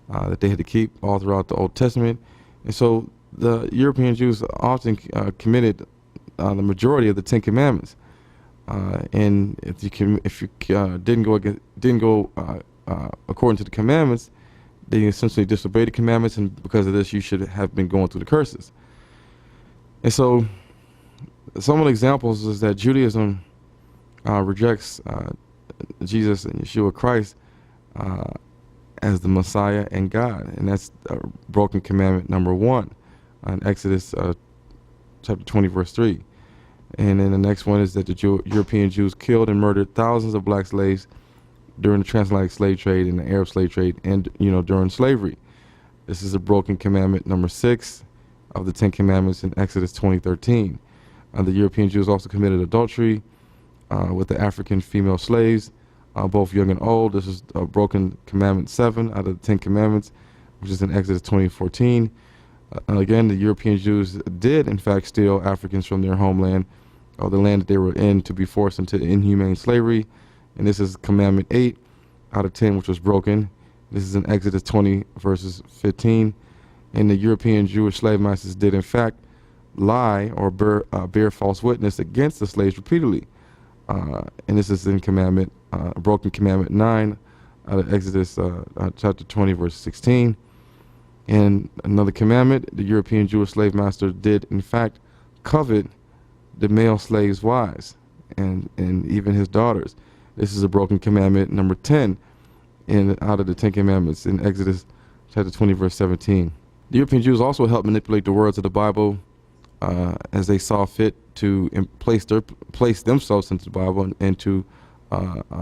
that they had to keep all throughout the Old Testament. And so the European Jews often committed the majority of the Ten Commandments. And if you didn't go according to the commandments, then you essentially disobeyed the commandments, and because of this, you should have been going through the curses. And so, some of the examples is that Judaism rejects Jesus and Yeshua Christ as the Messiah and God, and that's broken commandment number 1 in Exodus chapter 20, verse 3. And then the next one is that the European Jews killed and murdered thousands of black slaves during the transatlantic slave trade and the Arab slave trade, and during slavery. This is a broken commandment number 6 of the 10 Commandments in Exodus 20:13. The European Jews also committed adultery with the African female slaves, both young and old. This is a broken commandment 7 out of the 10 Commandments, which is in Exodus 20:14. Again, the European Jews did in fact steal Africans from their homeland, or the land that they were in, to be forced into inhumane slavery. And this is commandment 8 out of 10, which was broken. This is in Exodus 20 verses 15. And the European Jewish slave masters did in fact lie or bear false witness against the slaves repeatedly. And this is in broken commandment 9 out of Exodus chapter 20 verse 16. And another commandment, the European Jewish slave master did in fact covet the male slaves' wives and even his daughters. This is a broken commandment number 10 out of the 10 Commandments in Exodus chapter 20 verse 17. The European Jews also helped manipulate the words of the Bible as they saw fit to place themselves into the Bible and to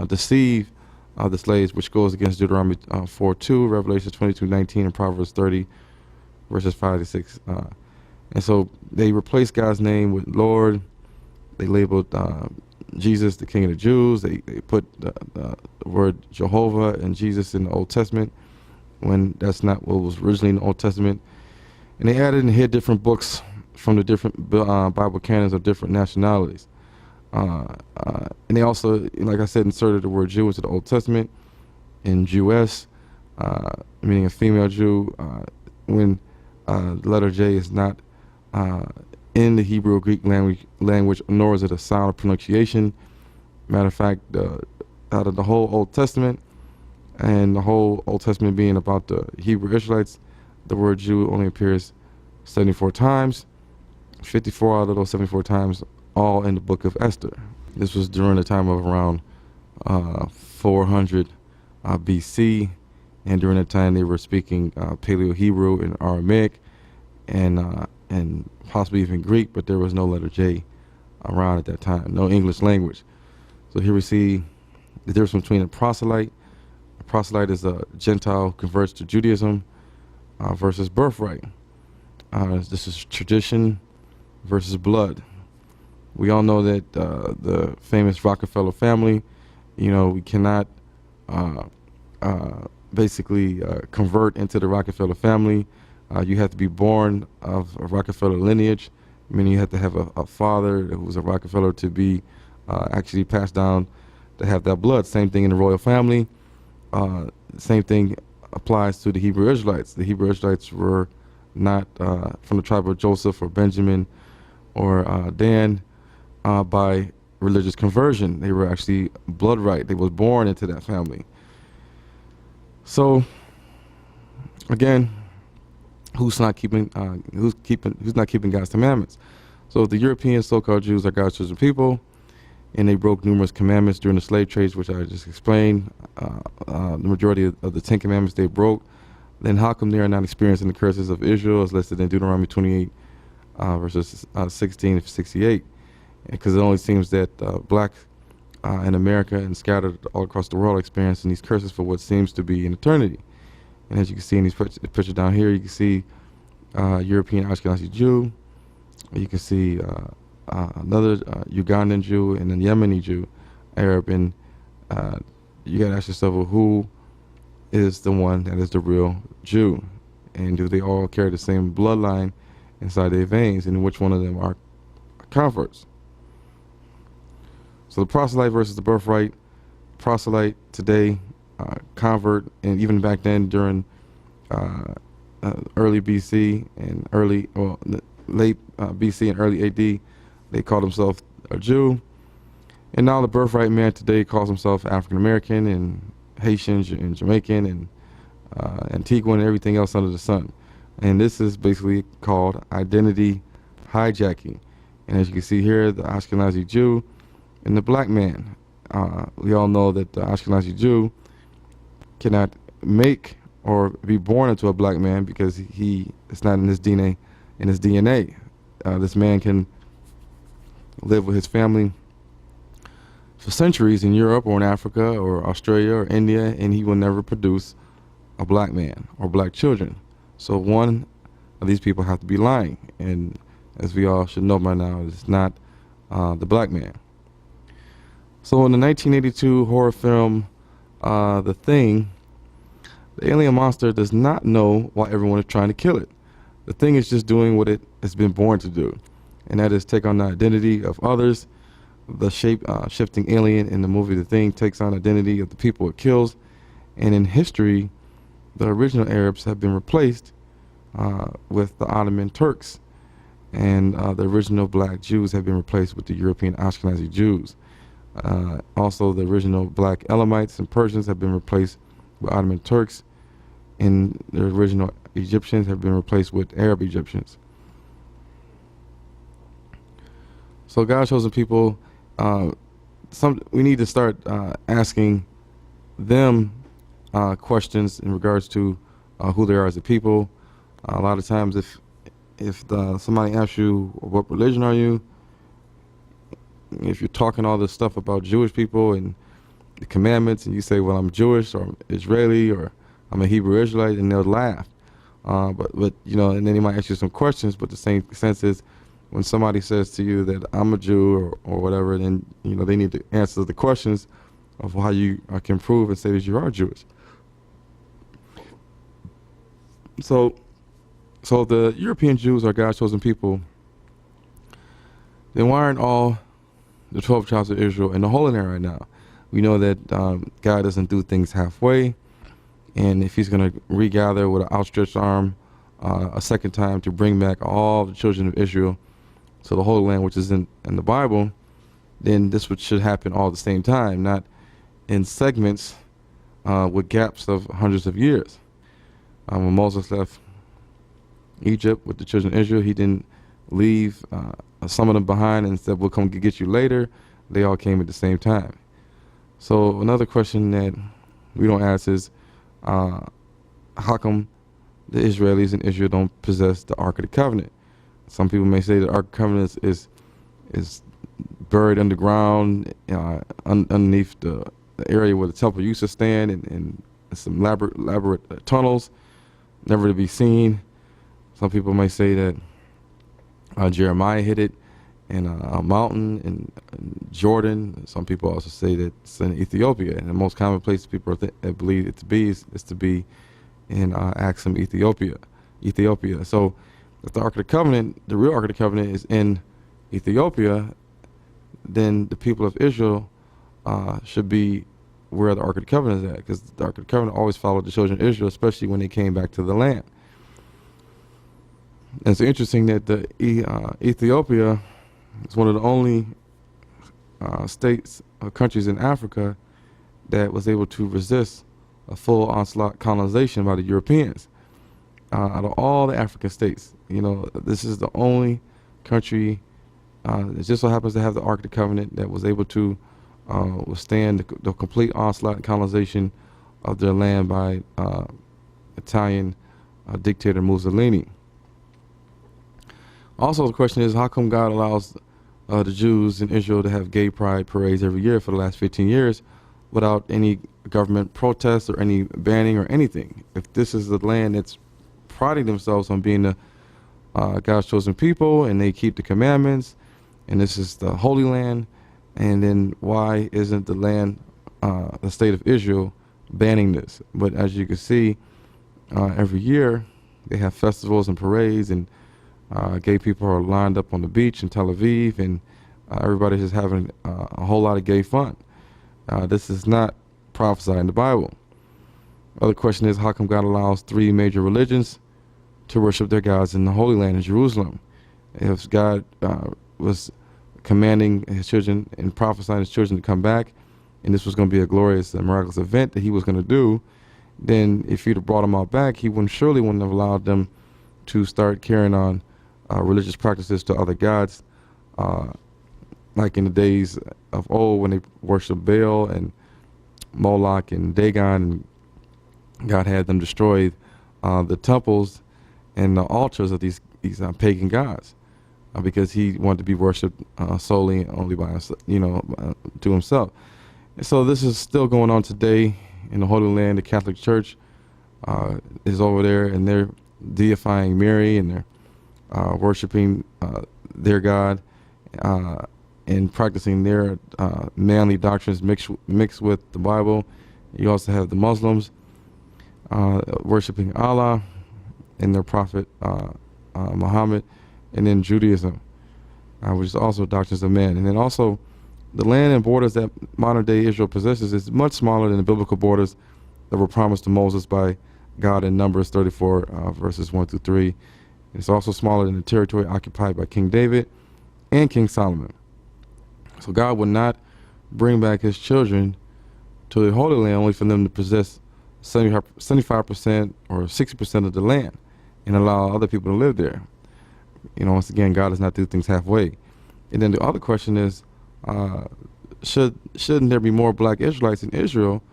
deceive the slaves, which goes against Deuteronomy 4:2, Revelation 22:19, and Proverbs 30 verses 5 to 6. And so they replaced God's name with Lord. They labeled Jesus the King of the Jews. They put the word Jehovah and Jesus in the Old Testament when that's not what was originally in the Old Testament. And they added and hid different books from the different Bible canons of different nationalities. And they also, like I said, inserted the word Jew into the Old Testament in Jewess, meaning a female Jew, when the letter J is not in the Hebrew or Greek language, nor is it a sound or pronunciation. Matter of fact, out of the whole Old Testament, and the whole Old Testament being about the Hebrew Israelites, the word Jew only appears 74 times. 54 out of those 74 times all in the book of Esther. This was during the time of around 400 BC, and during that time they were speaking Paleo-Hebrew and Aramaic, and possibly even Greek, but there was no letter J around at that time, no English language. So here we see the difference between a proselyte. A proselyte is a Gentile who converts to Judaism versus birthright. This is tradition versus blood. We all know that the famous Rockefeller family, we cannot basically convert into the Rockefeller family. You have to be born of a Rockefeller lineage, meaning you have to have a father who was a Rockefeller to be actually passed down to have that blood. Same thing in the royal family. Same thing applies to the Hebrew Israelites. The Hebrew Israelites were not from the tribe of Joseph or Benjamin or Dan by religious conversion. They were actually blood right. They was born into that family. So again, who's not keeping God's commandments? So the European so-called Jews are God's chosen people, and they broke numerous commandments during the slave trades, which I just explained. The majority of the 10 commandments they broke. Then how come they are not experiencing the curses of Israel, as listed in Deuteronomy 28 verses 16 to 68? Because it only seems that blacks in America and scattered all across the world are experiencing these curses for what seems to be an eternity. And as you can see in these pictures down here, you can see European Ashkenazi Jew. You can see another Ugandan Jew and a Yemeni Jew, Arab, and you got to ask yourself, well, who is the one that is the real Jew? And do they all carry the same bloodline inside their veins? And which one of them are converts? So the proselyte versus the birthright. Proselyte today, convert, and even back then during early BC and late BC and early AD, they called themselves a Jew. And now the birthright man today calls himself African American and Haitian and Jamaican and Antiguan and everything else under the sun. And this is basically called identity hijacking. And as you can see here, the Ashkenazi Jew and the black man. We all know that the Ashkenazi Jew cannot make or be born into a black man because it's not in his DNA. This man can live with his family for centuries in Europe or in Africa or Australia or India, and he will never produce a black man or black children. So one of these people have to be lying, and as we all should know by now, it's not the black man. So in the 1982 horror film The Thing, the alien monster does not know why everyone is trying to kill it. The Thing is just doing what it has been born to do, and that is take on the identity of others. The shifting alien in the movie The Thing takes on identity of the people it kills, and in history, the original Arabs have been replaced with the Ottoman Turks, and the original black Jews have been replaced with the European Ashkenazi Jews. Also, the original black Elamites and Persians have been replaced with Ottoman Turks, and the original Egyptians have been replaced with Arab Egyptians. So God's chosen people, we need to start asking them questions in regards to who they are as a people. A lot of times, if somebody asks you, what religion are you? If you're talking all this stuff about Jewish people and the commandments, and you say, well, I'm Jewish or I'm Israeli or I'm a Hebrew Israelite, and they'll laugh. But you know, and then they might ask you some questions, but the same sense is, when somebody says to you that I'm a Jew or whatever, then you know they need to answer the questions of how you can prove and say that you are Jewish. So the European Jews are God's chosen people. Then why aren't all the 12 tribes of Israel in the Holy Land right now? We know that God doesn't do things halfway, and if He's going to regather with an outstretched arm a second time to bring back all the children of Israel to the Holy Land, which is in the Bible, then this should happen all at the same time, not in segments with gaps of hundreds of years. When Moses left Egypt with the children of Israel, he didn't leave some of them behind and said, we'll come get you later. They all came at the same time. So another question that we don't ask is, how come the Israelis in Israel don't possess the Ark of the Covenant? Some people may say the Ark of the Covenant is buried underground, underneath the area where the temple used to stand, and some elaborate tunnels, never to be seen. Some people may say that Jeremiah hid it in a mountain in Jordan. Some people also say that it's in Ethiopia, and the most common place people believe it to be is to be in Axum, Ethiopia. So if the Ark of the Covenant, the real Ark of the Covenant, is in Ethiopia, then the people of Israel should be where the Ark of the Covenant is at, because the Ark of the Covenant always followed the children of Israel, especially when they came back to the land. And it's interesting that the Ethiopia is one of the only countries in Africa that was able to resist a full onslaught colonization by the Europeans. Out of all the African states, you know, this is the only country that just so happens to have the Ark of the Covenant that was able to withstand the complete onslaught and colonization of their land by Italian dictator Mussolini. Also, the question is, how come God allows the Jews in Israel to have gay pride parades every year for the last 15 years without any government protests or any banning or anything? If this is the land that's priding themselves on being the God's chosen people, and they keep the commandments, and this is the Holy Land, and then why isn't the land, the state of Israel, banning this? But as you can see, every year they have festivals and parades, and gay people are lined up on the beach in Tel Aviv, and everybody's just having a whole lot of gay fun. This is not prophesied in the Bible. Other question is, how come God allows three major religions to worship their gods in the Holy Land in Jerusalem? If God was commanding his children and prophesying his children to come back, and this was going to be a glorious and miraculous event that he was going to do, then if he'd have brought them all back, he surely wouldn't have allowed them to start carrying on religious practices to other gods, like in the days of old when they worshiped Baal and Moloch and Dagon, and God had them destroy the temples and the altars of these pagan gods, because he wanted to be worshipped solely only by to himself. And so this is still going on today in the Holy Land. The Catholic Church is over there, and they're deifying Mary, and they're worshiping their God and practicing their manly doctrines mixed with the Bible. You also have the Muslims worshiping Allah and their prophet Muhammad, and then Judaism, which is also doctrines of men. And then also the land and borders that modern day Israel possesses is much smaller than the biblical borders that were promised to Moses by God in Numbers 34 verses 1 through 3. It's also smaller than the territory occupied by King David and King Solomon. So God would not bring back his children to the Holy Land only for them to possess 75% or 60% of the land and allow other people to live there. Once again, God does not do things halfway. And then the other question is, shouldn't there be more black Israelites in Israel,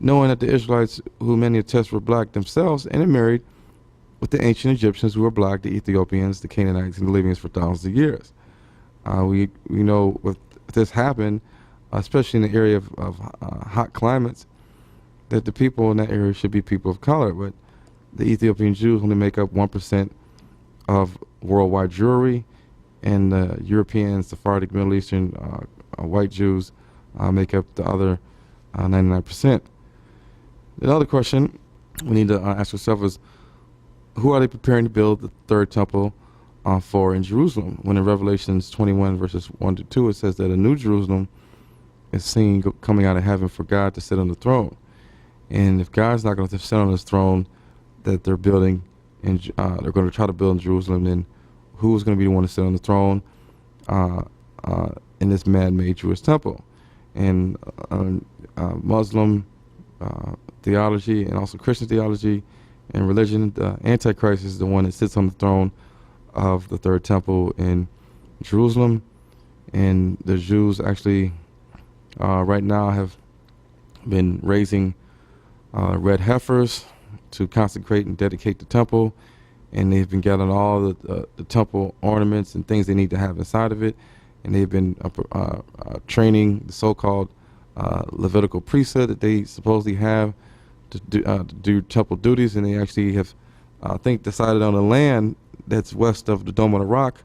knowing that the Israelites, who many attest were black themselves and married with the ancient Egyptians who were black, the Ethiopians, the Canaanites, and the Libyans for thousands of years? We know with this happened, especially in the area of hot climates, that the people in that area should be people of color. But the Ethiopian Jews only make up 1% of worldwide Jewry, and the European, Sephardic, Middle Eastern white Jews make up the other 99%. Another question we need to ask ourselves is, who are they preparing to build the third temple for in Jerusalem? When in Revelations 21 verses 1 to 2 it says that a new Jerusalem is seen coming out of heaven for God to sit on the throne. And if God's not going to sit on his throne that they're building, and they're going to try to build in Jerusalem, then who is going to be the one to sit on the throne in this man-made Jewish temple? And Muslim theology and also Christian theology and religion, the Antichrist is the one that sits on the throne of the third temple in Jerusalem. And the Jews actually right now have been raising red heifers to consecrate and dedicate the temple, and they've been gathering all the temple ornaments and things they need to have inside of it, and they've been training the so-called Levitical priesthood that they supposedly have to do temple duties. And they actually have, I think, decided on a land that's west of the Dome of the Rock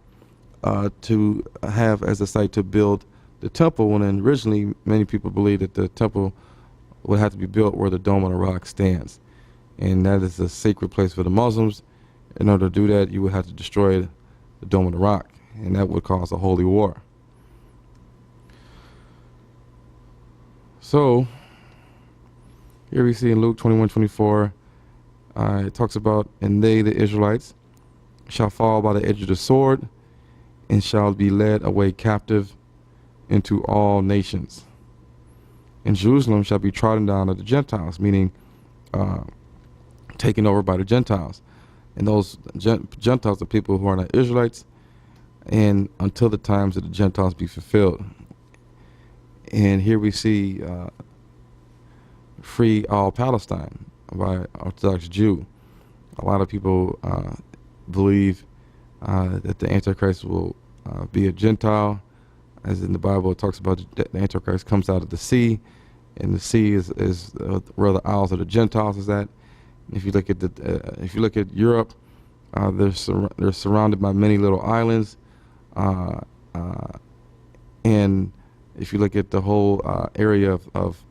to have as a site to build the temple, when originally many people believed that the temple would have to be built where the Dome of the Rock stands. And that is a sacred place for the Muslims. In order to do that, you would have to destroy the Dome of the Rock, and that would cause a holy war. So here we see in Luke 21:24, it talks about, and they, the Israelites, shall fall by the edge of the sword, and shall be led away captive into all nations. And Jerusalem shall be trodden down of the Gentiles, meaning taken over by the Gentiles. And those Gentiles are people who are not Israelites, and until the times of the Gentiles be fulfilled. And here we see Free All Palestine by Orthodox Jew. A lot of people believe that the Antichrist will be a Gentile. As in the Bible, it talks about the Antichrist comes out of the sea, and the sea is where the isles of the Gentiles is at. If you look at Europe, they're surrounded by many little islands, and if you look at the whole area of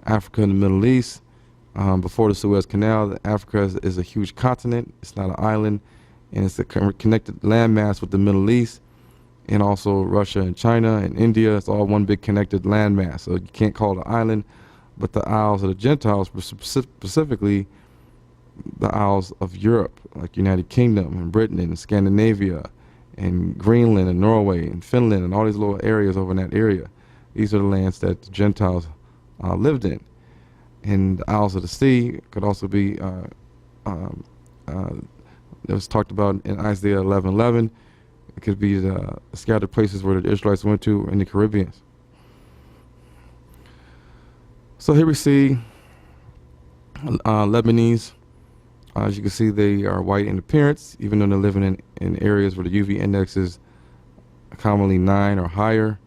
Africa and the Middle East, before the Suez Canal, Africa is a huge continent. It's not an island, and it's a connected landmass with the Middle East, and also Russia and China and India. It's all one big connected landmass. So you can't call it an island but the Isles of the Gentiles were specifically the Isles of Europe, like United Kingdom and Britain and Scandinavia and Greenland and Norway and Finland and all these little areas over in that area. These are the lands that the Gentiles lived in. And the Isles of the Sea could also be, it was talked about in Isaiah 11:11. It could be the scattered places where the Israelites went to in the Caribbean. So here we see Lebanese. As you can see, they are white in appearance, even though they're living in areas where the UV index is commonly 9 or higher.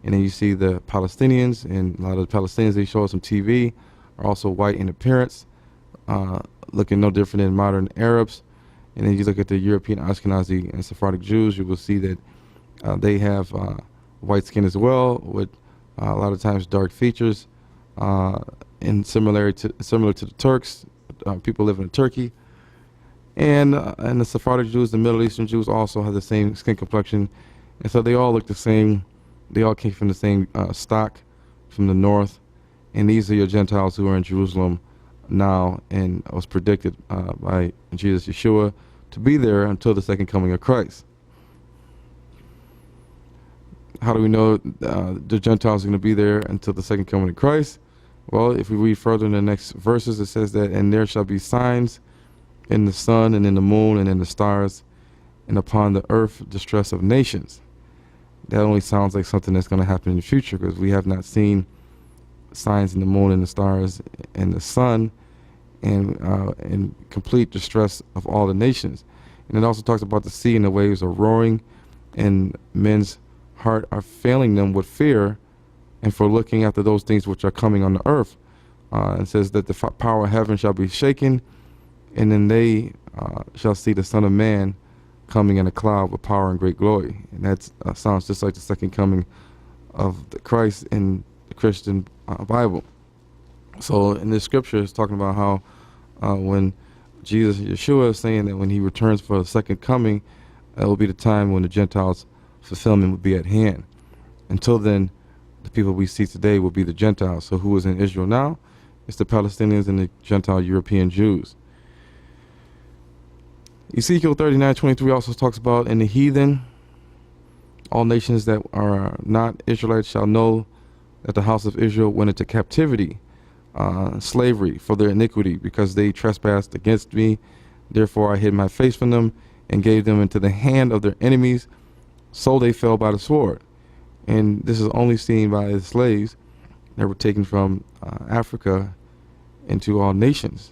And then you see the Palestinians, and a lot of the Palestinians they show us on TV are also white in appearance, looking no different than modern Arabs. And then you look at the European Ashkenazi and Sephardic Jews, you will see that they have white skin as well, with a lot of times dark features, and similar to the Turks, people living in Turkey. And the Sephardic Jews, the Middle Eastern Jews, also have the same skin complexion, and so they all look the same. They all came from the same stock, from the north. And these are your Gentiles who are in Jerusalem now, and was predicted by Jesus Yeshua to be there until the second coming of Christ. How do we know the Gentiles are going to be there until the second coming of Christ? Well, if we read further in the next verses, it says that, and there shall be signs in the sun and in the moon and in the stars, and upon the earth distress of nations. That only sounds like something that's going to happen in the future, because we have not seen signs in the moon and the stars and the sun, and complete distress of all the nations. And it also talks about the sea and the waves are roaring, and men's heart are failing them with fear and for looking after those things which are coming on the earth. It says that the power of heaven shall be shaken, and then they shall see the Son of Man coming in a cloud with power and great glory. And that sounds just like the second coming of the Christ in the Christian Bible. So in this scripture, it's talking about how when Jesus, Yeshua, is saying that when he returns for the second coming, it will be the time when the Gentiles' fulfillment will be at hand. Until then, the people we see today will be the Gentiles. So who is in Israel now? It's the Palestinians and the Gentile European Jews. Ezekiel 39:23 also talks about, in the heathen, all nations that are not Israelites shall know that the house of Israel went into captivity, slavery, for their iniquity, because they trespassed against me. Therefore I hid my face from them and gave them into the hand of their enemies, so they fell by the sword. And this is only seen by the slaves that were taken from Africa into all nations,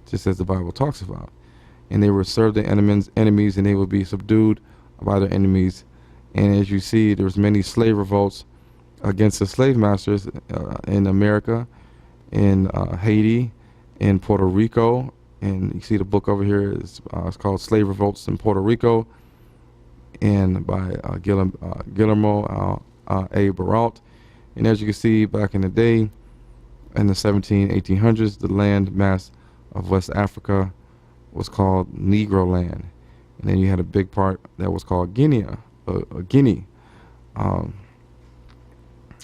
just as the Bible talks about. And they were served their enemies, and they would be subdued by their enemies. And as you see, there was many slave revolts against the slave masters in America, in Haiti, in Puerto Rico. And you see the book over here is it's called Slave Revolts in Puerto Rico, and by Guillermo A. Baralt. And as you can see, back in the day, in the 1800s, the land mass of West Africa was called Negro land. And then you had a big part that was called Guinea. And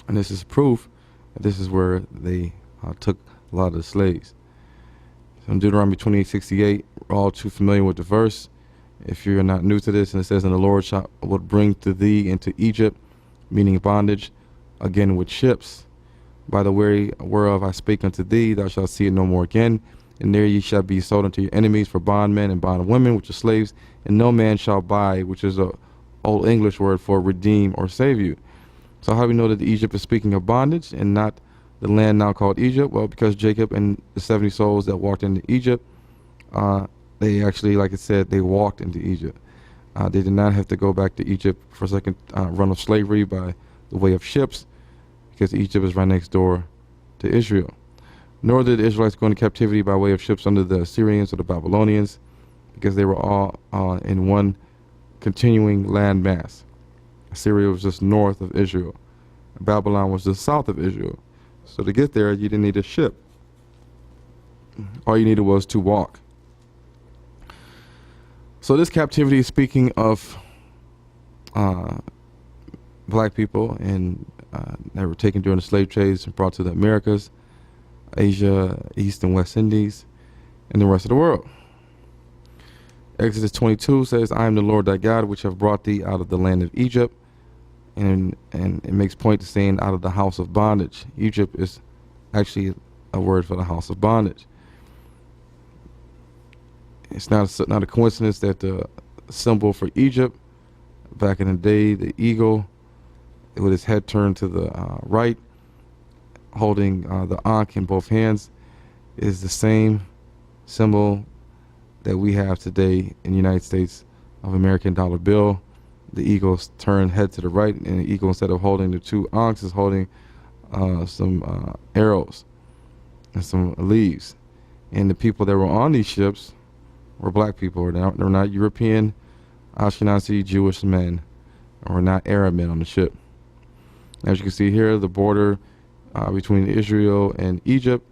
this is proof that this is where they took a lot of the slaves. So in Deuteronomy 28:68, we're all too familiar with the verse. If you're not new to this, and it says, and the Lord will bring to thee into Egypt, meaning bondage, again with ships. By the way whereof I spake unto thee, thou shalt see it no more again. And there ye shall be sold unto your enemies for bondmen and bondwomen, which are slaves, and no man shall buy, which is a old English word for redeem or save you. So how do we know that Egypt is speaking of bondage and not the land now called Egypt? Well, because Jacob and the 70 souls that walked into Egypt, they actually, like it said, they walked into Egypt. They did not have to go back to Egypt for a second run of slavery by the way of ships, because Egypt is right next door to Israel. Nor did the Israelites go into captivity by way of ships under the Assyrians or the Babylonians, because they were all in one continuing land mass. Assyria was just north of Israel. Babylon was just south of Israel. So to get there, you didn't need a ship. All you needed was to walk. So this captivity is speaking of black people and that were taken during the slave trades and brought to the Americas. Asia, East and West Indies, and the rest of the world. Exodus 22 says, I am the Lord thy God, which have brought thee out of the land of Egypt. And it makes point to saying out of the house of bondage. Egypt is actually a word for the house of bondage. It's not a coincidence that the symbol for Egypt back in the day, the eagle, with his head turned to the right, holding the Ankh in both hands, is the same symbol that we have today in the United States of American dollar bill. The eagle's turned head to the right, and the eagle, instead of holding the two ankhs, is holding some arrows and some leaves. And the people that were on these ships were black people. They're not European, Ashkenazi Jewish men, or not Arab men on the ship. As you can see here, the border between Israel and Egypt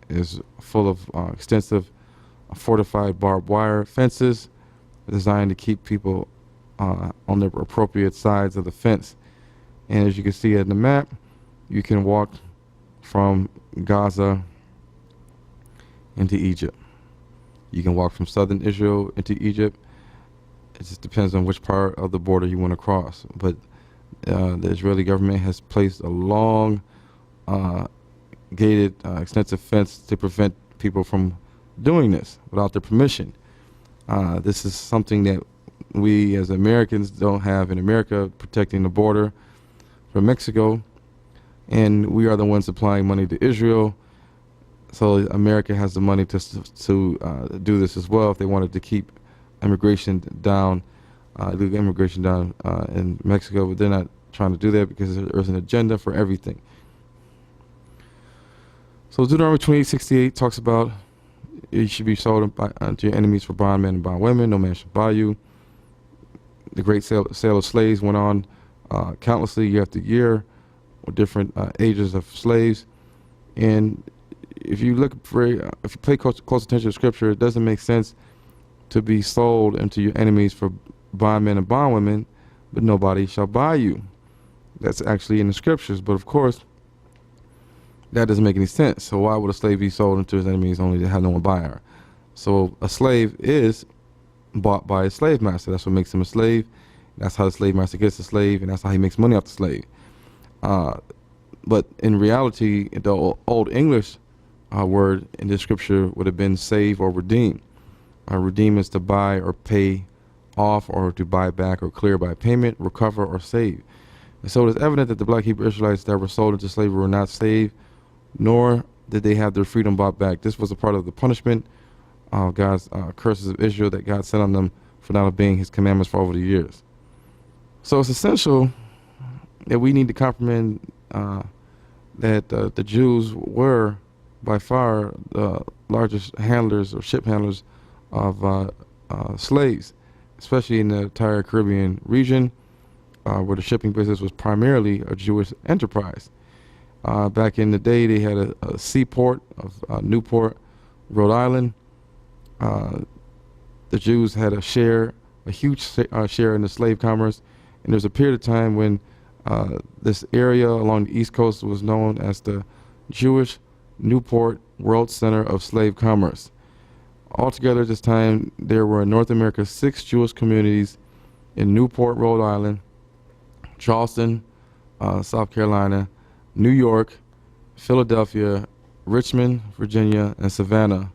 is full of extensive fortified barbed wire fences designed to keep people on the appropriate sides of the fence. And as you can see in the map, you can walk from Gaza into Egypt. You can walk from southern Israel into Egypt. It just depends on which part of the border you want to cross. But the Israeli government has placed a long gated extensive fence to prevent people from doing this without their permission. This is something that we as Americans don't have in America, protecting the border from Mexico, and we are the ones supplying money to Israel. So America has the money to do this as well if they wanted to keep immigration down, illegal immigration down in Mexico, but they're not trying to do that because there's an agenda for everything. So Deuteronomy 28:68 talks about you should be sold to your enemies for bondmen and bondwomen. No man shall buy you. The great sale of slaves went on countlessly year after year with different ages of slaves. And if you pay close attention to Scripture, it doesn't make sense to be sold into your enemies for bondmen and bondwomen, but nobody shall buy you. That's actually in the Scriptures, but of course, that doesn't make any sense. So why would a slave be sold into his enemies only to have no one buy her? So a slave is bought by a slave master. That's what makes him a slave. That's how the slave master gets the slave, and that's how he makes money off the slave. But in reality, the Old English word in this scripture would have been save or redeem. Redeem is to buy or pay off, or to buy back or clear by payment, recover or save. And so it is evident that the black Hebrew Israelites that were sold into slavery were not saved, nor did they have their freedom bought back. This was a part of the punishment of God's curses of Israel that God sent on them for not obeying his commandments for over the years. So it's essential that we need to comprehend that the Jews were by far the largest handlers or ship handlers of slaves, especially in the entire Caribbean region, where the shipping business was primarily a Jewish enterprise. Back in the day, they had a seaport of Newport, Rhode Island. The Jews had a huge share in the slave commerce, and there was a period of time when this area along the East Coast was known as the Jewish Newport World Center of Slave Commerce. Altogether at this time, there were in North America 6 Jewish communities in Newport, Rhode Island, Charleston, South Carolina, New York, Philadelphia, Richmond, Virginia, and Savannah,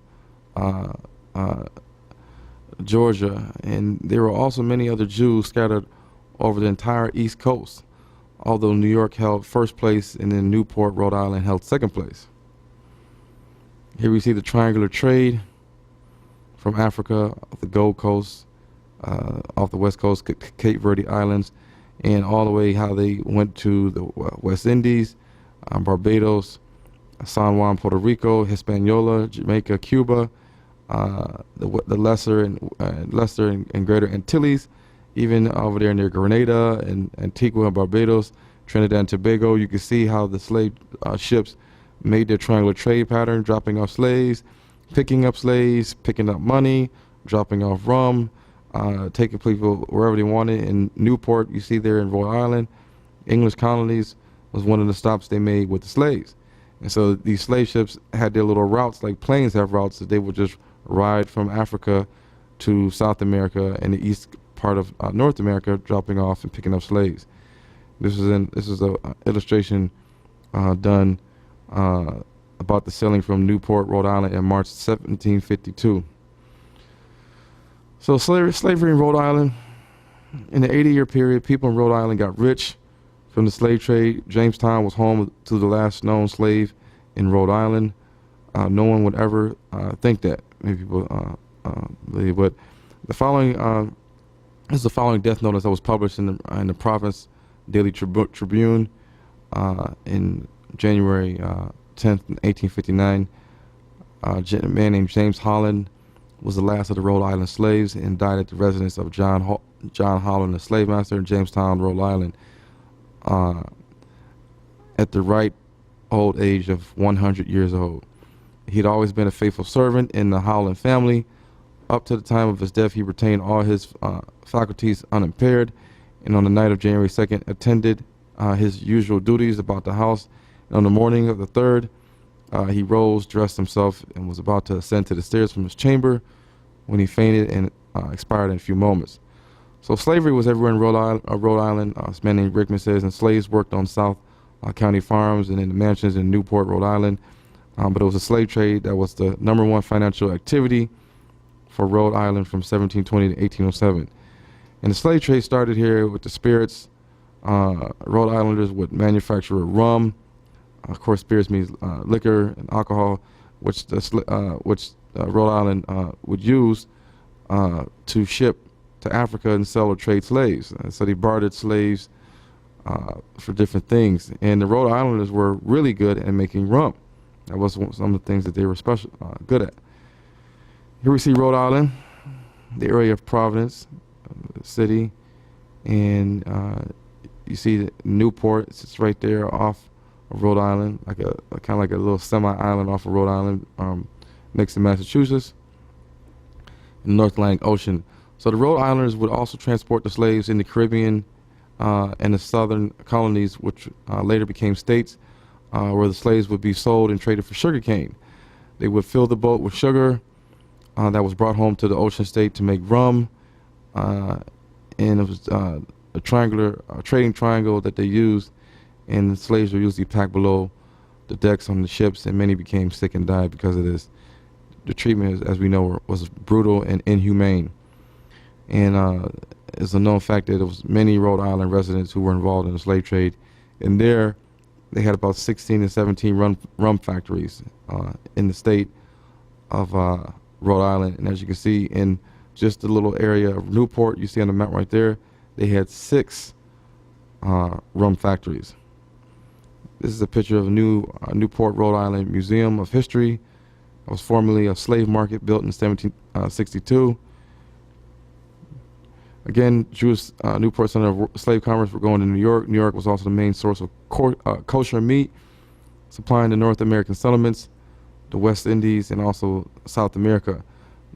Georgia. And there were also many other Jews scattered over the entire East Coast, although New York held first place and then Newport, Rhode Island held second place. Here we see the triangular trade from Africa, off the Gold Coast, off the West Coast, Cape Verde Islands, and all the way how they went to the West Indies, Barbados, San Juan, Puerto Rico, Hispaniola, Jamaica, Cuba, the Lesser and Greater Antilles, even over there near Grenada and Antigua and Barbados, Trinidad and Tobago. You can see how the slave ships made their triangular trade pattern, dropping off slaves, picking up slaves, picking up money, dropping off rum, taking people wherever they wanted. In Newport, you see there in Rhode Island, English colonies was one of the stops they made with the slaves. And so these slave ships had their little routes, like planes have routes, that they would just ride from Africa to South America and the east part of North America, dropping off and picking up slaves. This is a illustration done about the sailing from Newport, Rhode Island in March 1752. So slavery in Rhode Island. In the 80-year period, people in Rhode Island got rich from the slave trade. Jamestown was home to the last known slave in Rhode Island. No one would ever think that. Maybe people believe, but the following this is the following death notice that was published in the Province Daily Tribune in January 10th, 1859. A man named James Holland was the last of the Rhode Island slaves and died at the residence of John Holland, the slave master in Jamestown, Rhode Island, at the ripe old age of 100 years old. He'd always been a faithful servant in the Holland family. Up to the time of his death, he retained all his faculties unimpaired, and on the night of January 2nd, attended his usual duties about the house. And on the morning of the 3rd, he rose, dressed himself, and was about to ascend to the stairs from his chamber when he fainted and expired in a few moments. So slavery was everywhere in Rhode Island. This man named Rickman says, and slaves worked on South County farms and in the mansions in Newport, Rhode Island. But it was a slave trade that was the #1 financial activity for Rhode Island from 1720 to 1807. And the slave trade started here with the spirits. Rhode Islanders would manufacture rum. Of course, spirits means liquor and alcohol, which Rhode Island would use to ship to Africa and sell or trade slaves. So they bartered slaves for different things. And the Rhode Islanders were really good at making rum. That was some of the things that they were good at. Here we see Rhode Island, the area of Providence, the city, and you see that Newport sits right there off of Rhode Island, like a kind of like a little semi-island off of Rhode Island, next to Massachusetts, in the North Atlantic Ocean. So the Rhode Islanders would also transport the slaves in the Caribbean and the southern colonies, which later became states, where the slaves would be sold and traded for sugar cane. They would fill the boat with sugar that was brought home to the ocean state to make rum, and it was a trading triangle that they used, and the slaves were usually packed below the decks on the ships, and many became sick and died because of this. The treatment, as we know, was brutal and inhumane. And it's a known fact that there was many Rhode Island residents who were involved in the slave trade, and there they had about 16 and 17 rum factories in the state of Rhode Island. And as you can see in just the little area of Newport, you see on the map right there, they had 6 rum factories. This is a picture of a new Newport, Rhode Island Museum of History. It was formerly a slave market built in 1762. Again, Jewish Newport center of slave commerce were going to New York. New York was also the main source of kosher meat, supplying the North American settlements, the West Indies, and also South America.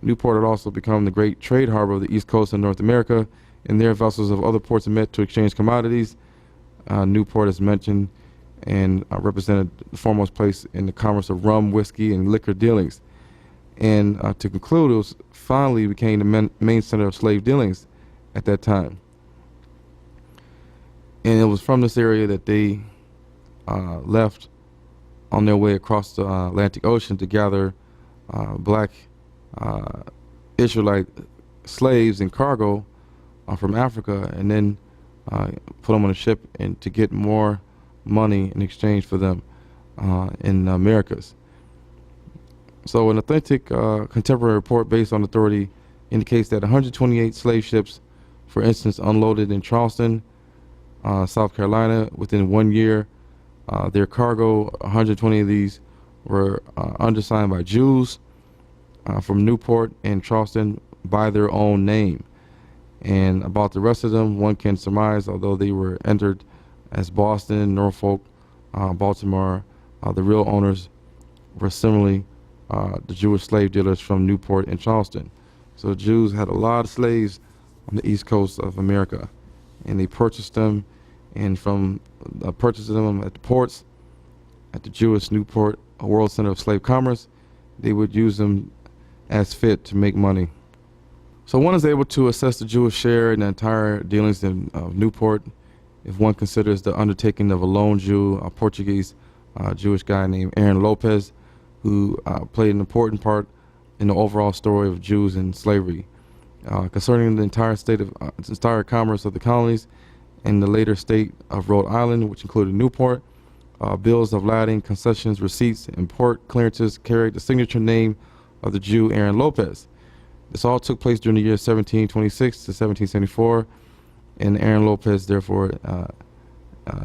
Newport had also become the great trade harbor of the East Coast of North America, and there vessels of other ports met to exchange commodities. Newport, as mentioned, and represented the foremost place in the commerce of rum, whiskey, and liquor dealings. And to conclude, it was finally became the main center of slave dealings at that time. And it was from this area that they left on their way across the Atlantic Ocean to gather black Israelite slaves and cargo from Africa, and then put them on a ship and to get more money in exchange for them in the Americas. So an authentic contemporary report based on authority indicates that 128 slave ships, for instance, unloaded in Charleston, South Carolina within 1 year. Their cargo, 120 of these were undersigned by Jews from Newport and Charleston by their own name. And about the rest of them, one can surmise, although they were entered as Boston, Norfolk, Baltimore, the real owners were similarly the Jewish slave dealers from Newport and Charleston. So the Jews had a lot of slaves on the east coast of America, and they purchased them, and from purchasing them at the ports, at the Jewish Newport, a world center of slave commerce, they would use them as fit to make money. So one is able to assess the Jewish share in the entire dealings in Newport if one considers the undertaking of a lone Jew, a Portuguese Jewish guy named Aaron Lopez, who played an important part in the overall story of Jews and slavery. Concerning the entire commerce of the colonies and the later state of Rhode Island, which included Newport, bills of lading, concessions, receipts, and port clearances carried the signature name of the Jew Aaron Lopez. This all took place during the year 1726 to 1774, and Aaron Lopez therefore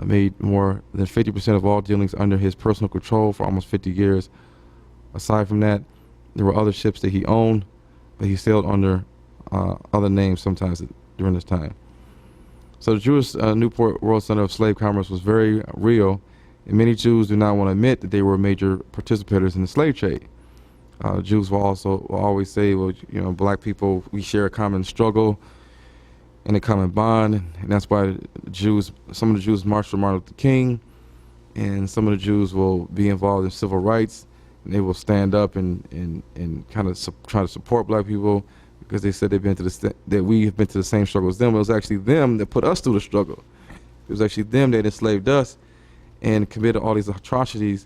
made more than 50% of all dealings under his personal control for almost 50 years. Aside from that, there were other ships that he owned, but he sailed under other names sometimes during this time. So the Jewish Newport World Center of Slave Commerce was very real, and many Jews do not want to admit that they were major participators in the slave trade. Jews will always say, well, you know, black people, we share a common struggle and a common bond, and that's why some of the Jews marched for Martin Luther King, and some of the Jews will be involved in civil rights, and they will stand up and kind of try to support black people because they said that we have been to the same struggle as them. It was actually them that put us through the struggle. It was actually them that enslaved us and committed all these atrocities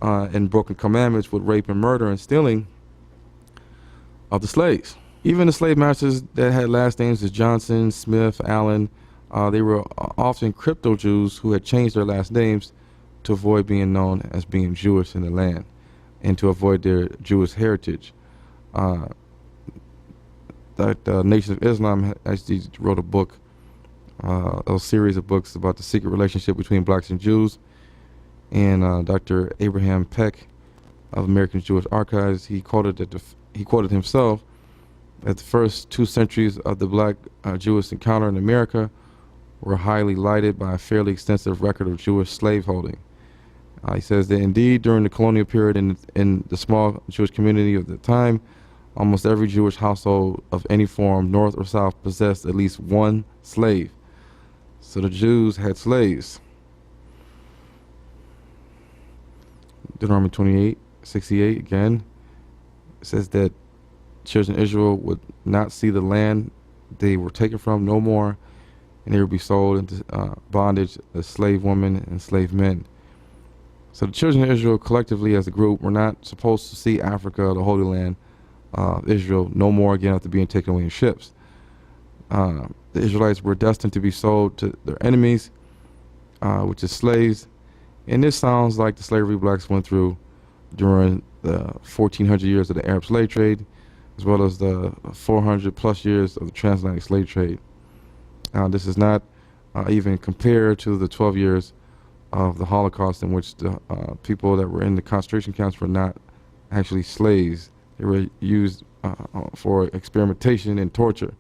and broken commandments with rape and murder and stealing of the slaves. Even the slave masters that had last names as Johnson, Smith, Allen, they were often crypto Jews who had changed their last names to avoid being known as being Jewish in the land and to avoid their Jewish heritage. The Nation of Islam actually wrote a book, a series of books about the secret relationship between blacks and Jews. And Dr. Abraham Peck of American Jewish Archives, he quoted himself that the first 2 centuries of the black Jewish encounter in America were highly lighted by a fairly extensive record of Jewish slaveholding. He says that indeed during the colonial period in the small Jewish community of the time, almost every Jewish household of any form, north or south, possessed at least one slave. So the Jews had slaves. Deuteronomy 28:68 again says that children of Israel would not see the land they were taken from no more, and they would be sold into bondage as slave women and slave men. So the children of Israel collectively as a group were not supposed to see Africa, the Holy Land of Israel, no more again after being taken away in ships. The Israelites were destined to be sold to their enemies, which is slaves. And this sounds like the slavery blacks went through during the 1400 years of the Arab slave trade, as well as the 400 plus years of the transatlantic slave trade. This is not even compared to the 12 years of the Holocaust, in which the people that were in the concentration camps were not actually slaves. They were used for experimentation and torture.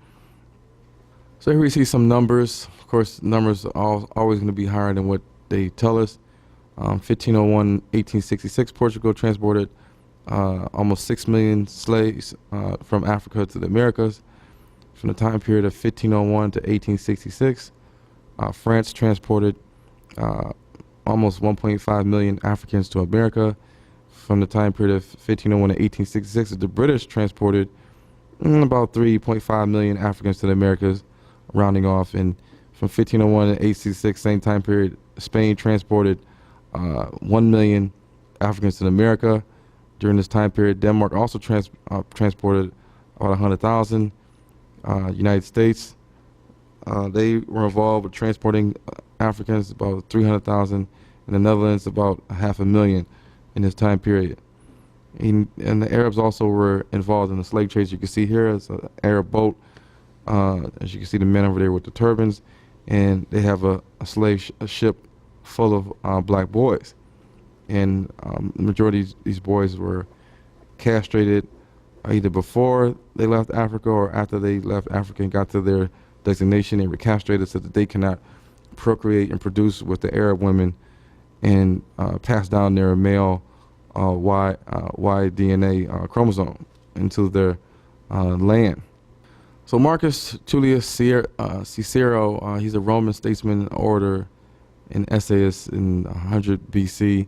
So here we see some numbers. Of course, numbers are always going to be higher than what they tell us. 1501, 1866, Portugal transported almost 6 million slaves from Africa to the Americas. From the time period of 1501 to 1866, France transported almost 1.5 million Africans to America. From the time period of 1501 to 1866, the British transported about 3.5 million Africans to the Americas, rounding off. And from 1501 to 1866, same time period, Spain transported 1 million Africans to America. During this time period, Denmark also transported about 100,000. United States, they were involved with transporting Africans, about 300,000. In the Netherlands, about 500,000 in this time period. And the Arabs also were involved in the slave trades. You can see here, it's an Arab boat. As you can see, the men over there with the turbans, and they have a ship full of black boys. And the majority of these boys were castrated either before they left Africa or after they left Africa and got to their designation. They were castrated so that they cannot procreate and produce with the Arab women and pass down their male Y DNA chromosome into their land. So Marcus Tullius Cicero, he's a Roman statesman, orator, and essayist in 100 BC.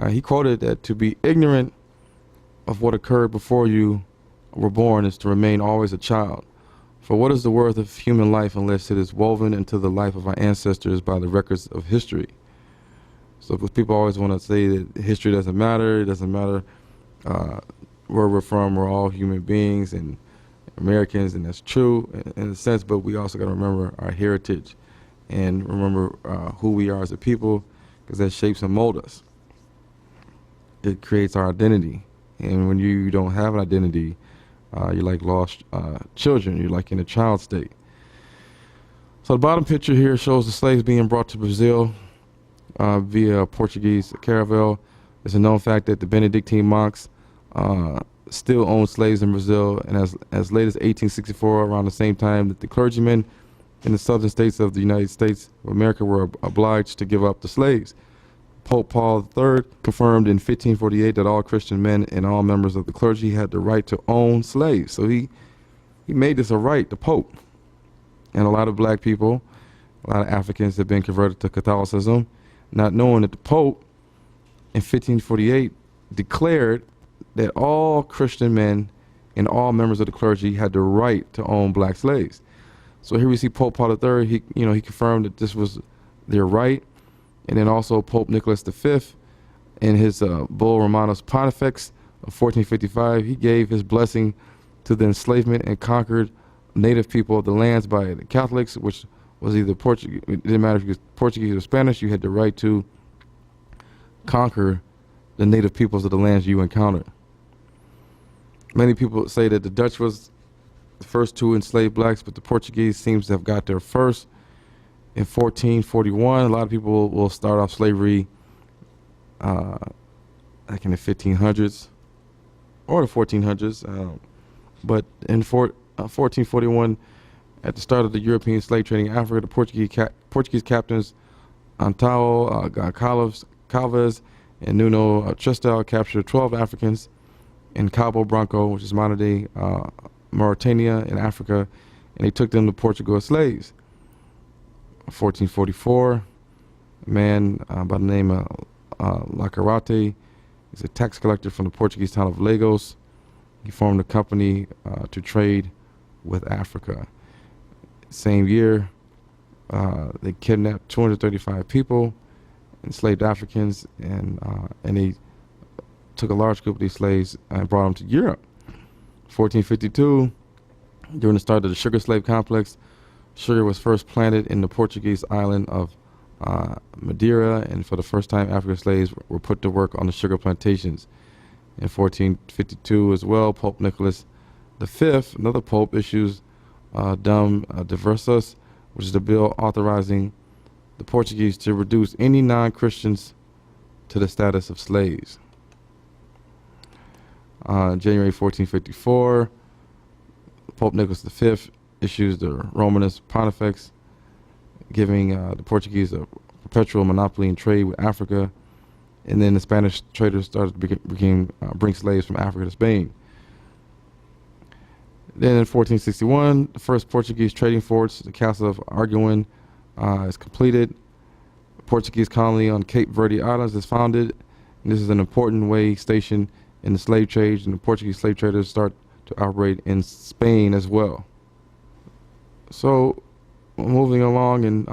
He quoted that to be ignorant of what occurred before you were born is to remain always a child. For what is the worth of human life unless it is woven into the life of our ancestors by the records of history? So because people always want to say that history doesn't matter, it doesn't matter where we're from, we're all human beings and Americans, and that's true in a sense, but we also got to remember our heritage and remember who we are as a people, because that shapes and molds us. It creates our identity. And when you don't have an identity, you're like lost children. You're like in a child state. So the bottom picture here shows the slaves being brought to Brazil via Portuguese caravel. It's a known fact that the Benedictine monks still owned slaves in Brazil, and as late as 1864, around the same time that the clergymen in the southern states of the United States of America were obliged to give up the slaves. Pope Paul III confirmed in 1548 that all Christian men and all members of the clergy had the right to own slaves. So he made this a right, the Pope. And a lot of black people, a lot of Africans have been converted to Catholicism, not knowing that the Pope in 1548 declared that all Christian men and all members of the clergy had the right to own black slaves. So here we see Pope Paul III, he confirmed that this was their right. And then also Pope Nicholas V, in his Bull Romanus Pontifex of 1455, he gave his blessing to the enslavement and conquered native people of the lands by the Catholics, which was either Portuguese. It didn't matter if you were Portuguese or Spanish, you had the right to conquer the native peoples of the lands you encountered. Many people say that the Dutch was the first to enslave blacks, but the Portuguese seems to have got there first. In 1441, a lot of people will start off slavery like in the 1500s or the 1400s. But in 1441, at the start of the European slave trading in Africa, the Portuguese captains Antao Calves and Nuno Tristel captured 12 Africans in Cabo Branco, which is modern-day Mauritania in Africa, and they took them to Portugal as slaves. 1444, a man by the name of Lacarate, he's a tax collector from the Portuguese town of Lagos. He formed a company to trade with Africa. Same year, they kidnapped 235 people, enslaved Africans, and they took a large group of these slaves and brought them to Europe. 1452, during the start of the sugar slave complex, sugar was first planted in the Portuguese island of Madeira, and for the first time, African slaves were put to work on the sugar plantations. In 1452 as well, Pope Nicholas V, another pope, issues Dum Diversas, which is the bill authorizing the Portuguese to reduce any non-Christians to the status of slaves. January 1454, Pope Nicholas V issues the Romanus Pontifex, giving the Portuguese a perpetual monopoly in trade with Africa, and then the Spanish traders started to bring slaves from Africa to Spain. Then in 1461, the first Portuguese trading forts, the Castle of Arguin, is completed. A Portuguese colony on Cape Verde Islands is founded, and this is an important way station in the slave trade, and the Portuguese slave traders start to operate in Spain as well. So, moving along, in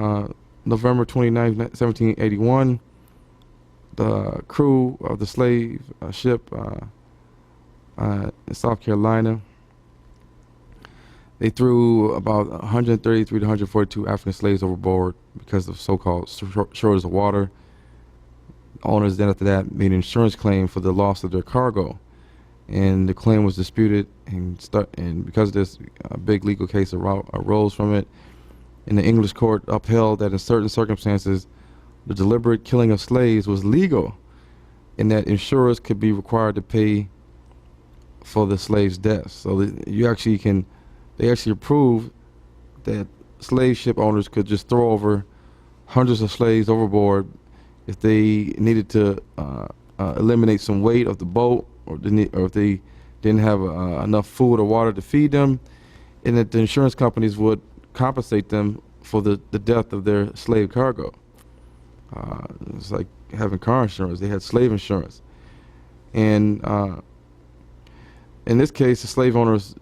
November 29, 1781, the crew of the slave ship in South Carolina, they threw about 133 to 142 African slaves overboard because of so-called shortage of water. Owners then after that made an insurance claim for the loss of their cargo, and the claim was disputed, and because of this, a big legal case arose from it. And the English court upheld that in certain circumstances, the deliberate killing of slaves was legal, and that insurers could be required to pay for the slaves' deaths. So they actually approved that slave ship owners could just throw over hundreds of slaves overboard if they needed to eliminate some weight of the boat, or if they didn't have enough food or water to feed them, and that the insurance companies would compensate them for the death of their slave cargo. It's like having car insurance. They had slave insurance. And in this case, the slave owners,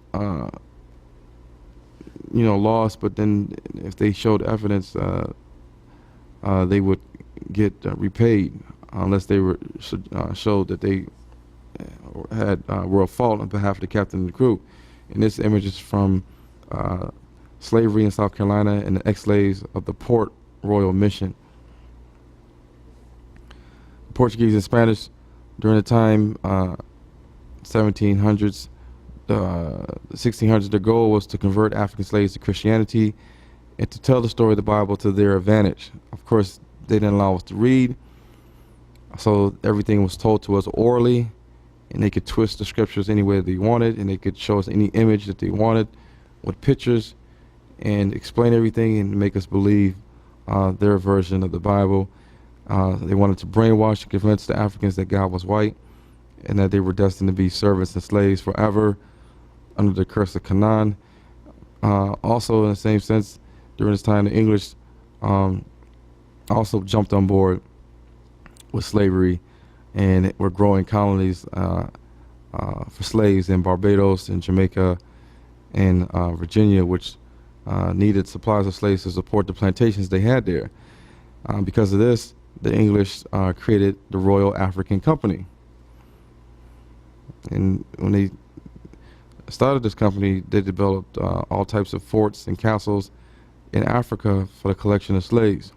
lost, but then if they showed evidence, they would get repaid unless they showed that they were at fault on behalf of the captain and the crew. And this image is from slavery in South Carolina and the ex-slaves of the Port Royal Mission. Portuguese and Spanish during the time 1700s, the 1600s, their goal was to convert African slaves to Christianity and to tell the story of the Bible to their advantage. Of course, they didn't allow us to read, so everything was told to us orally, and they could twist the scriptures any way they wanted, and they could show us any image that they wanted with pictures and explain everything and make us believe their version of the Bible. They wanted to brainwash and convince the Africans that God was white and that they were destined to be servants and slaves forever under the curse of Canaan. Also, in the same sense, during this time, the English also jumped on board with slavery and were growing colonies for slaves in Barbados and Jamaica and Virginia, which needed supplies of slaves to support the plantations they had there. Because of this, the English created the Royal African Company. And when they started this company, they developed all types of forts and castles in Africa for the collection of slaves.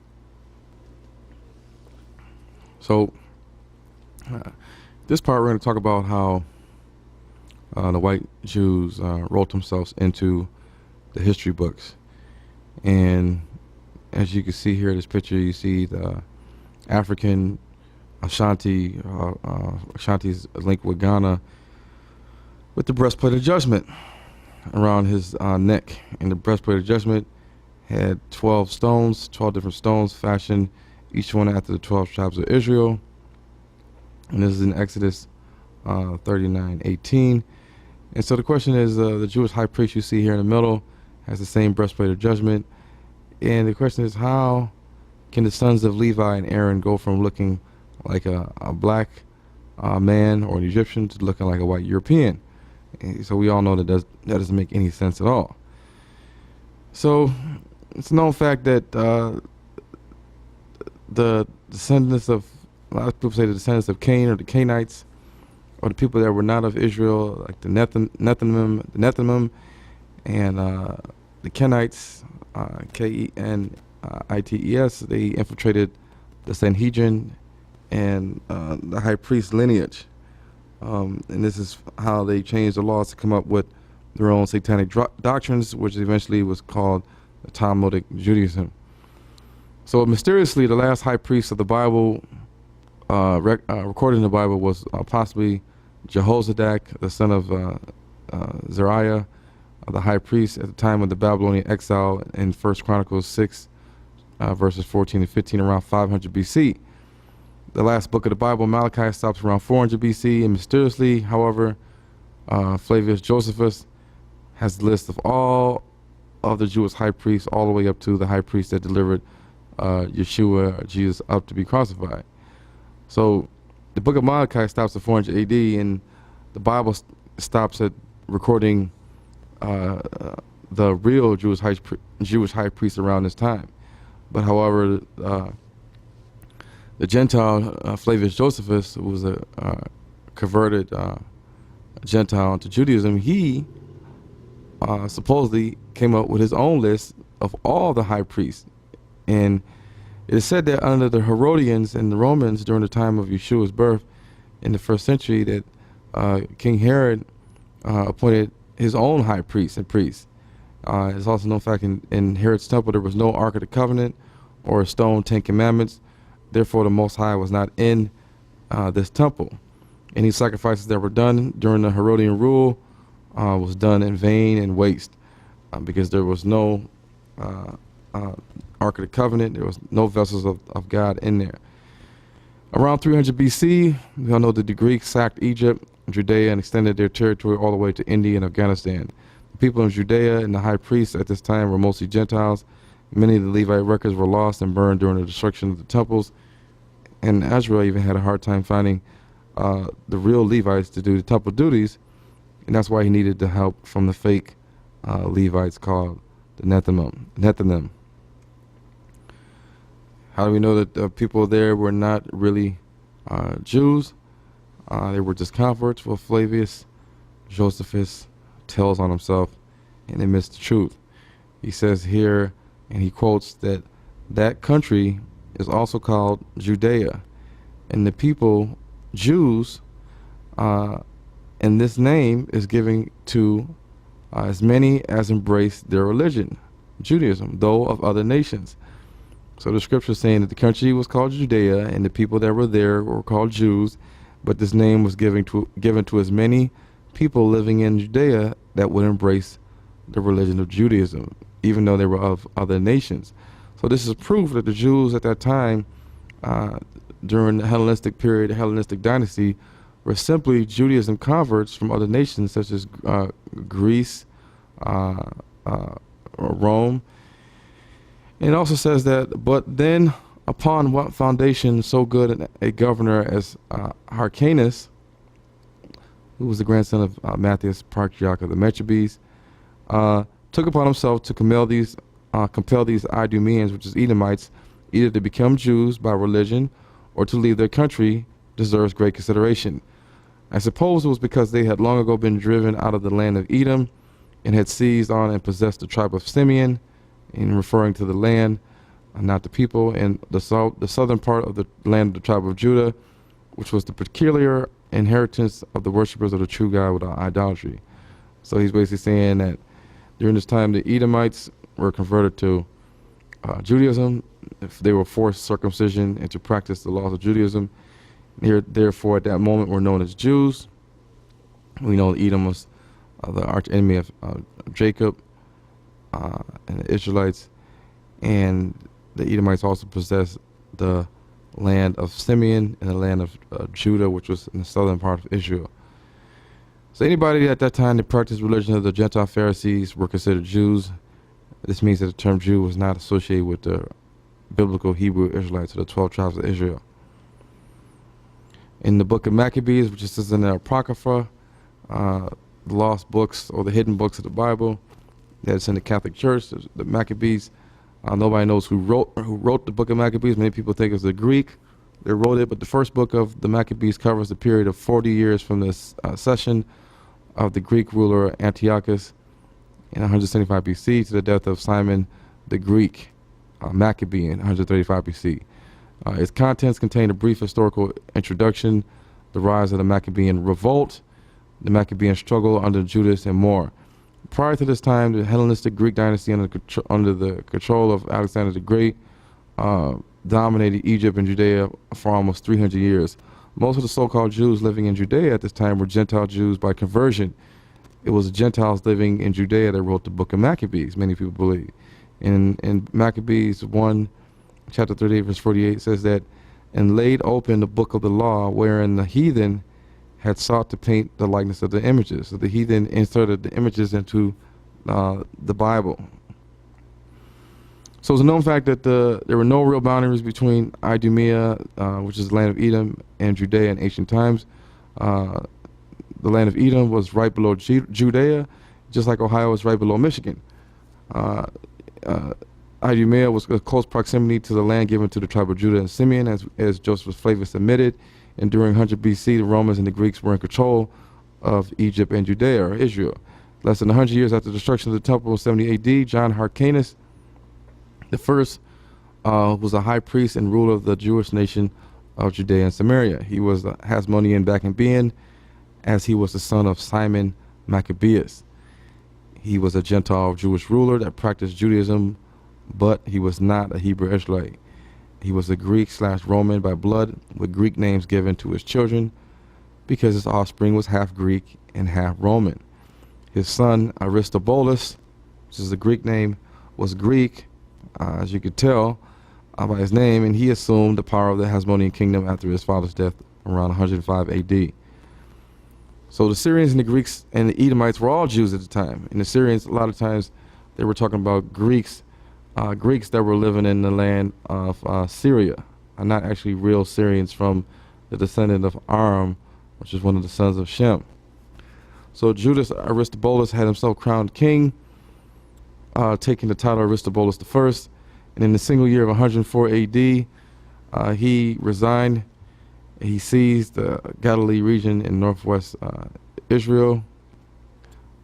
So this part, we're going to talk about how the white Jews wrote themselves into the history books. And as you can see here in this picture, you see the African Ashanti, Ashanti's linked with Ghana, with the breastplate of judgment around his neck. And the breastplate of judgment had 12 stones, 12 different stones fashioned, each one after the 12 tribes of Israel. And this is in Exodus 39:18. And so the question is, the Jewish high priest you see here in the middle has the same breastplate of judgment. And the question is, how can the sons of Levi and Aaron go from looking like a black man or an Egyptian to looking like a white European? And so we all know that doesn't make any sense at all. So it's a known fact that the descendants of, a lot of people say the descendants of Cain or the Canaanites, or the people that were not of Israel, like the Nethinim and the Kenites, Kenites, they infiltrated the Sanhedrin and the high priest lineage. And this is how they changed the laws to come up with their own satanic doctrines, which eventually was called the Talmudic Judaism. So mysteriously, the last high priest of the Bible, recorded in the Bible, was possibly Jehozadak, the son of Zariah, the high priest at the time of the Babylonian exile in 1 Chronicles 6, verses 14 and 15, around 500 BC. The last book of the Bible, Malachi, stops around 400 BC, and mysteriously, however, Flavius Josephus has the list of all of the Jewish high priests all the way up to the high priest that delivered Yeshua, Jesus, up to be crucified. So the book of Malachi stops at 400 AD, and the Bible stops at recording the real Jewish high priest around this time. But however, the Gentile Flavius Josephus, who was a converted Gentile into Judaism, he supposedly came up with his own list of all the high priests. And it is said that under the Herodians and the Romans during the time of Yeshua's birth in the 1st century, that King Herod appointed his own high priests and priests. It's also known fact in Herod's temple there was no Ark of the Covenant or a stone 10 Commandments. Therefore, the Most High was not in this temple. Any sacrifices that were done during the Herodian rule was done in vain and waste, because there was no Ark of the Covenant. There was no vessels of God in there. Around 300 BC, we all know that the Greeks sacked Egypt, Judea, and extended their territory all the way to India and Afghanistan. The people in Judea and the high priests at this time were mostly Gentiles. Many of the Levite records were lost and burned during the destruction of the temples and Ezra even had a hard time finding the real Levites to do the temple duties, and that's why he needed the help from the fake Levites called the Nethinim. How do we know that the people there were not really Jews? They were just converts. Well, Flavius Josephus tells on himself, and they missed the truth. He says here, and he quotes that country is also called Judea, and the people, Jews, and this name is given to as many as embrace their religion, Judaism, though of other nations. So the scripture is saying that the country was called Judea, and the people that were there were called Jews, but this name was given to as many people living in Judea that would embrace the religion of Judaism, even though they were of other nations. So this is proof that the Jews at that time, during the Hellenistic period, the Hellenistic dynasty, were simply Judaism converts from other nations such as Greece, Rome. And it also says that, but then upon what foundation so good a governor as Hyrcanus, who was the grandson of Matthias, patriarch of the Maccabees, took upon himself to compel these Idumeans, which is Edomites, either to become Jews by religion or to leave their country, deserves great consideration. I suppose it was because they had long ago been driven out of the land of Edom and had seized on and possessed the tribe of Simeon, in referring to the land, not the people, and the southern part of the land of the tribe of Judah, which was the peculiar inheritance of the worshippers of the true God without idolatry. So he's basically saying that during this time the Edomites were converted to Judaism, if they were forced circumcision and to practice the laws of Judaism. Therefore, at that moment, were known as Jews. We know Edom was the arch enemy of Jacob and the Israelites, and the Edomites also possessed the land of Simeon and the land of Judah, which was in the southern part of Israel. So anybody at that time that practiced religion of the Gentile Pharisees were considered Jews. This means that the term Jew was not associated with the biblical Hebrew Israelites or the 12 tribes of Israel. In the book of Maccabees, which is in the Apocrypha, the lost books or the hidden books of the Bible that's in the Catholic Church, the Maccabees, nobody knows who wrote the book of Maccabees. Many people think it's the Greek that wrote it, but the first book of the Maccabees covers the period of 40 years from the accession of the Greek ruler Antiochus in 175 BC to the death of Simon the Greek Maccabee in 135 BC. Its contents contain a brief historical introduction, the rise of the Maccabean revolt, the Maccabean struggle under Judas, and more. Prior to this time, the Hellenistic Greek dynasty under the control of Alexander the Great dominated Egypt and Judea for almost 300 years. Most of the so-called Jews living in Judea at this time were Gentile Jews by conversion. It was the Gentiles living in Judea that wrote the book of Maccabees, many people believe. In Maccabees 1, chapter 38, verse 48 says that, and laid open the book of the law, wherein the heathen had sought to paint the likeness of the images. So the heathen inserted the images into the Bible. So it's a known fact that there were no real boundaries between Idumea, which is the land of Edom, and Judea in ancient times. The land of Edom was right below Judea, just like Ohio is right below Michigan. Idumea was a close proximity to the land given to the tribe of Judah and Simeon, as Josephus Flavius admitted. And during 100 BC, the Romans and the Greeks were in control of Egypt and Judea, or Israel. Less than 100 years after the destruction of the temple in 70 AD, John Hyrcanus the first was a high priest and ruler of the Jewish nation of Judea and Samaria. He was a Hasmonean back in being, as he was the son of Simon Maccabeus. He was a Gentile Jewish ruler that practiced Judaism, but he was not a Hebrew Israelite. He was a Greek/Roman by blood, with Greek names given to his children because his offspring was half Greek and half Roman. His son Aristobulus, which is the Greek name, was Greek, as you could tell by his name, and he assumed the power of the Hasmonean kingdom after his father's death around 105 AD. So the Syrians and the Greeks and the Edomites were all Jews at the time. And the Syrians, a lot of times, they were talking about Greeks that were living in the land of Syria, are not actually real Syrians from the descendant of Aram, which is one of the sons of Shem. So Judas Aristobulus had himself crowned king, taking the title Aristobulus I. And in the single year of 104 AD, he resigned. He seized the Galilee region in northwest Israel,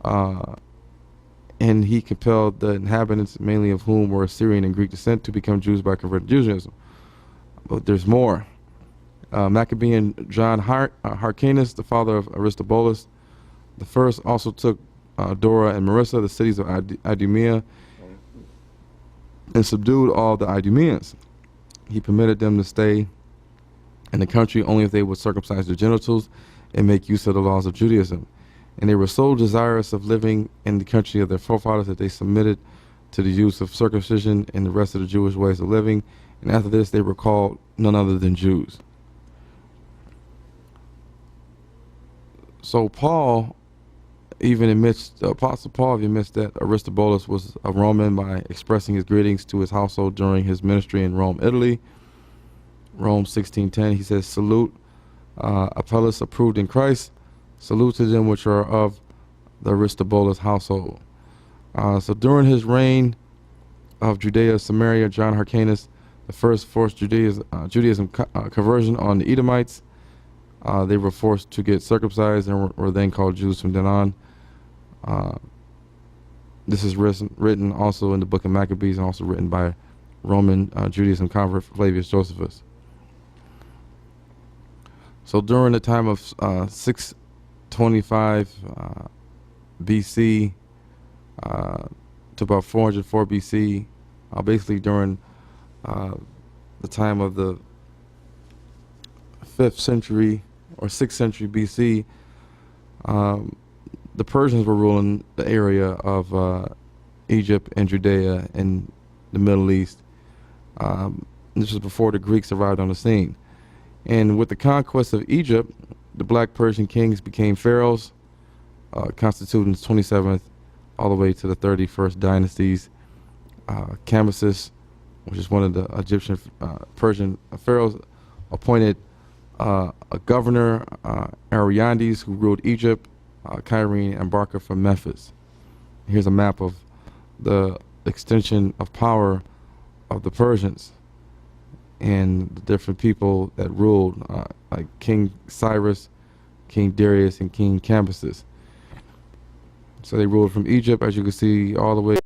and he compelled the inhabitants, mainly of whom were Assyrian and Greek descent, to become Jews by converting to Judaism. But there's more. Maccabean John Hyrcanus, the father of Aristobulus the first, also took Dora and Marissa, the cities of Idumea, and subdued all the Idumeans. He permitted them to stay in the country only if they would circumcise their genitals and make use of the laws of Judaism. And they were so desirous of living in the country of their forefathers that they submitted to the use of circumcision and the rest of the Jewish ways of living. And after this, they were called none other than Jews. So Paul even admits, the Apostle Paul admits that Aristobulus was a Roman by expressing his greetings to his household during his ministry in Rome, Italy. Rome 16:10, he says, "Salute Apelles approved in Christ. Salute to them which are of the Aristobulus household." So during his reign of Judea, Samaria, John Hyrcanus the first forced Judaism conversion on the Edomites. They were forced to get circumcised and were then called Jews from then on. This is written also in the book of Maccabees and also written by Roman Judaism convert Flavius Josephus. So during the time of 625 BC to about 404 BC, basically during the time of the 5th century or 6th century BC, the Persians were ruling the area of Egypt and Judea and the Middle East. This was before the Greeks arrived on the scene. And with the conquest of Egypt, the black Persian kings became pharaohs, constituting the 27th all the way to the 31st dynasties. Cambyses, which is one of the Egyptian Persian pharaohs, appointed a governor, Ariandes, who ruled Egypt, Kyrene, and Barca from Memphis. Here's a map of the extension of power of the Persians and the different people that ruled, like King Cyrus, King Darius, and King Cambyses. So they ruled from Egypt, as you can see, all the way